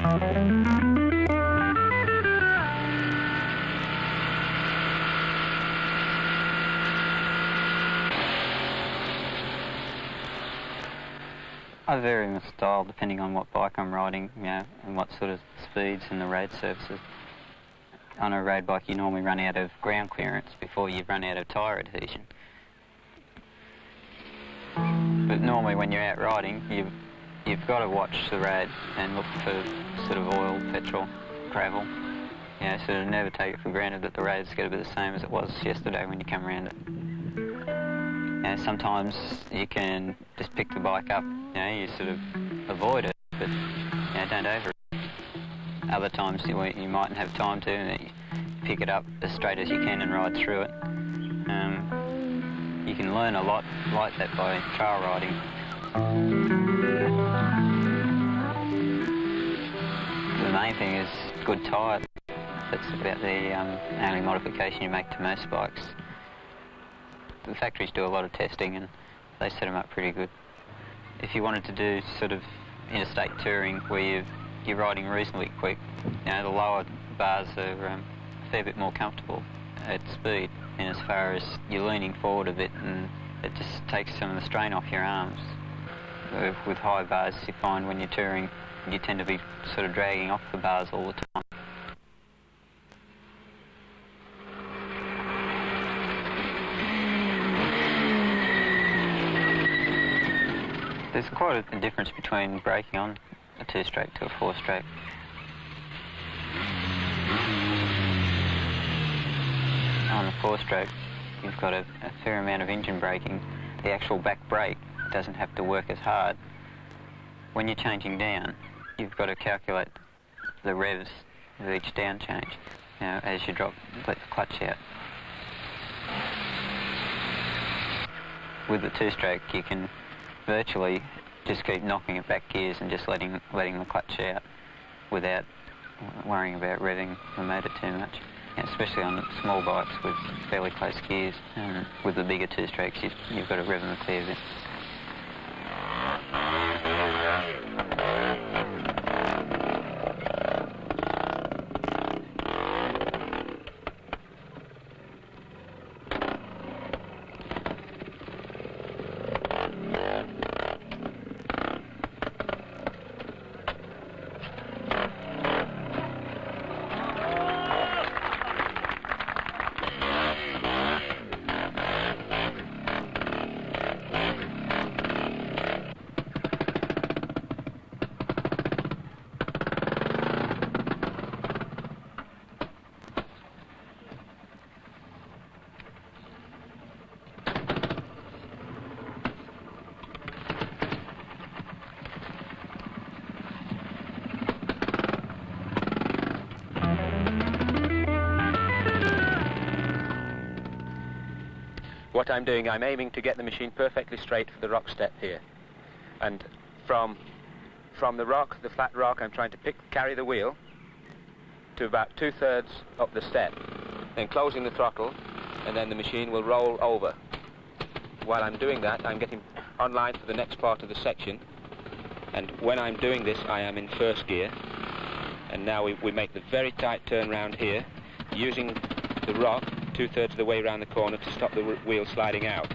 I vary my style depending on what bike I'm riding, you know, and what sort of speeds and the road surfaces. On a road bike you normally run out of ground clearance before you run out of tyre adhesion. But normally when you're out riding, you've got to watch the road and look for sort of oil, petrol, gravel. You know, sort of never take it for granted that the road's going to be the same as it was yesterday when you come around it. You know, sometimes you can just pick the bike up, you know, you sort of avoid it, but you know, don't over it. Other times you mightn't have time to, and you pick it up as straight as you can and ride through it. You can learn a lot like that by trail riding. The main thing is good tyre. That's about the only modification you make to most bikes. The factories do a lot of testing and they set them up pretty good. If you wanted to do sort of interstate touring where you're riding reasonably quick, you know, the lower bars are a fair bit more comfortable at speed, and as far as you're leaning forward a bit and it just takes some of the strain off your arms. With high bars you find when you're touring you tend to be sort of dragging off the bars all the time. There's quite a difference between braking on a two-stroke to a four-stroke. On a four-stroke, you've got a fair amount of engine braking. The actual back brake doesn't have to work as hard. When you're changing down, you've got to calculate the revs of each down change, you know, as you let the clutch out. With the two-stroke, you can virtually just keep knocking it back gears and just letting the clutch out without worrying about revving the motor too much. And especially on small bikes with fairly close gears. With the bigger two-strokes, you've got to rev them a clear bit. What I'm doing, I'm aiming to get the machine perfectly straight for the rock step here. And from the rock, the flat rock, I'm trying to carry the wheel to about 2/3 up the step, then closing the throttle, and then the machine will roll over. While I'm doing that, I'm getting online for the next part of the section, and when I'm doing this, I am in first gear. And now we make the very tight turn round here, using the rock 2/3 of the way around the corner to stop the wheel sliding out.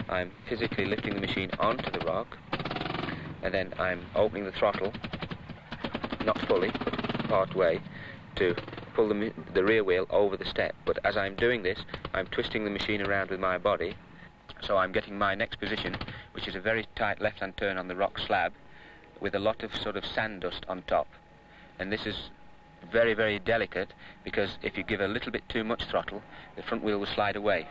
I'm physically lifting the machine onto the rock, and then I'm opening the throttle, not fully, but part way, to pull the rear wheel over the step. But as I'm doing this, I'm twisting the machine around with my body, so I'm getting my next position, which is a very tight left-hand turn on the rock slab, with a lot of sort of sand dust on top. And this is very, very delicate, because if you give a little bit too much throttle, the front wheel will slide away.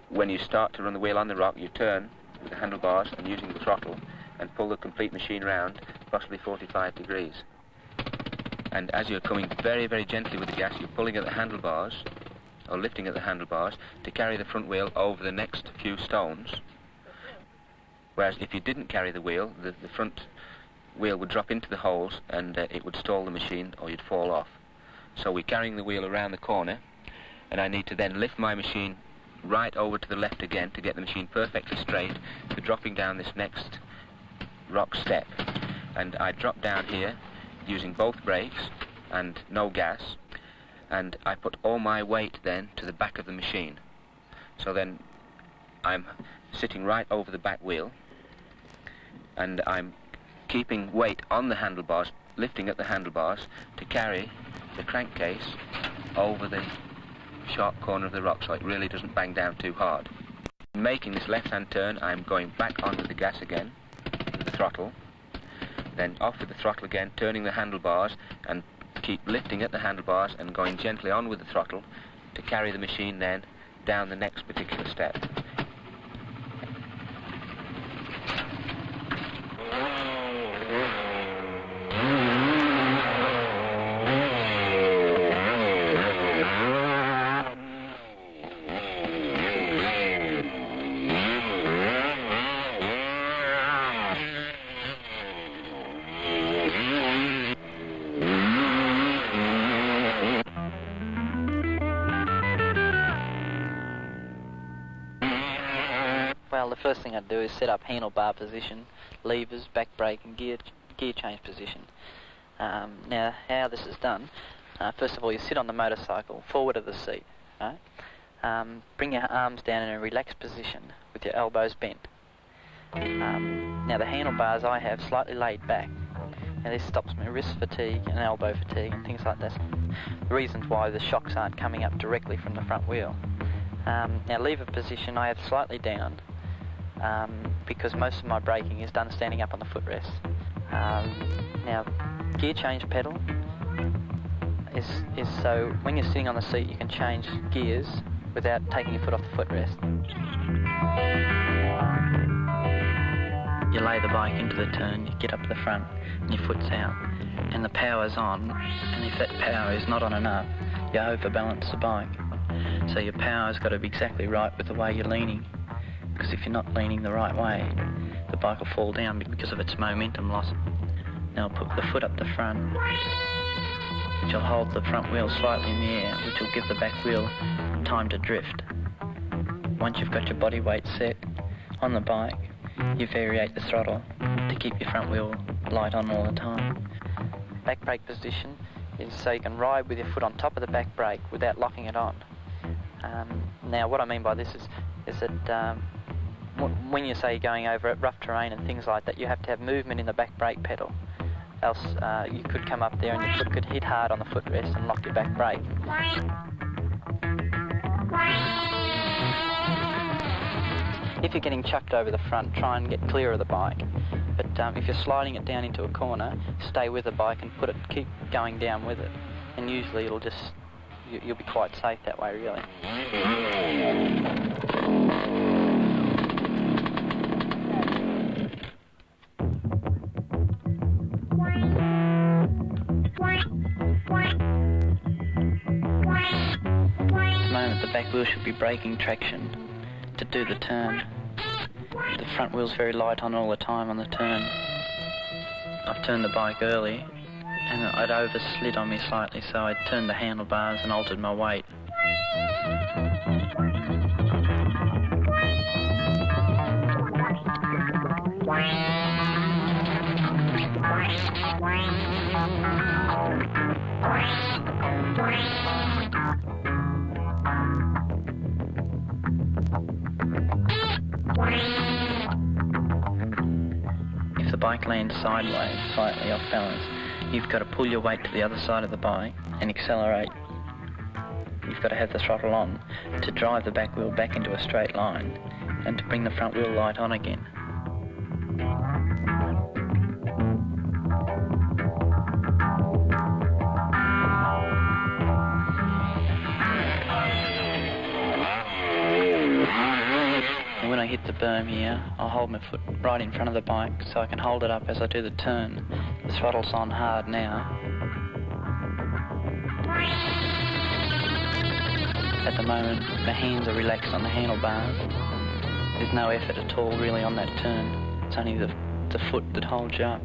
When you start to run the wheel on the rock, you turn with the handlebars and using the throttle and pull the complete machine round, possibly 45 degrees. And as you're coming very, very gently with the gas, you're pulling at the handlebars, or lifting at the handlebars, to carry the front wheel over the next few stones. Whereas if you didn't carry the wheel, the front wheel would drop into the holes and it would stall the machine or you'd fall off. So we're carrying the wheel around the corner, and I need to then lift my machine right over to the left again to get the machine perfectly straight for dropping down this next rock step. And I drop down here using both brakes and no gas, and I put all my weight then to the back of the machine. So then I'm sitting right over the back wheel, and I'm keeping weight on the handlebars, lifting at the handlebars to carry the crankcase over the sharp corner of the rock so it really doesn't bang down too hard. Making this left-hand turn, I'm going back onto the gas again, with the throttle, then off with the throttle again, turning the handlebars, and keep lifting at the handlebars and going gently on with the throttle to carry the machine then down the next particular step. Well, the first thing I'd do is set up handlebar position, levers, back brake and gear change position. Now, how this is done, first of all you sit on the motorcycle, forward of the seat, right? Bring your arms down in a relaxed position with your elbows bent. Now the handlebars I have slightly laid back. Now this stops me wrist fatigue and elbow fatigue and things like that. The reasons why the shocks aren't coming up directly from the front wheel. Now lever position I have slightly down because most of my braking is done standing up on the footrest. Now gear change pedal is so when you're sitting on the seat you can change gears without taking your foot off the footrest. You lay the bike into the turn, you get up to the front and your foot's out and the power's on, and if that power is not on enough you overbalance the bike. So your power's got to be exactly right with the way you're leaning, because if you're not leaning the right way the bike will fall down because of its momentum loss. Now put the foot up the front, which will hold the front wheel slightly in the air, which will give the back wheel time to drift. Once you've got your body weight set on the bike, you variate the throttle to keep your front wheel light on all the time. Back brake position is so you can ride with your foot on top of the back brake without locking it on. Now what I mean by this is that when you say you're going over at rough terrain and things like that, you have to have movement in the back brake pedal, else you could come up there and your foot could hit hard on the footrest and lock your back brake. If you're getting chucked over the front, try and get clear of the bike. But if you're sliding it down into a corner, stay with the bike and keep going down with it. And usually it'll just, you'll be quite safe that way, really. At the moment the back wheel should be braking traction to do the turn. The front wheel's very light on all the time on the turn. I've turned the bike early and I'd overslid on me slightly, so I turned the handlebars and altered my weight. If the bike lands sideways, slightly off balance, you've got to pull your weight to the other side of the bike and accelerate. You've got to have the throttle on to drive the back wheel back into a straight line and to bring the front wheel light on again. And when I hit the berm here, I'll hold my foot right in front of the bike so I can hold it up as I do the turn. The throttle's on hard now. At the moment, my hands are relaxed on the handlebars. There's no effort at all really on that turn. It's only the foot that holds you up.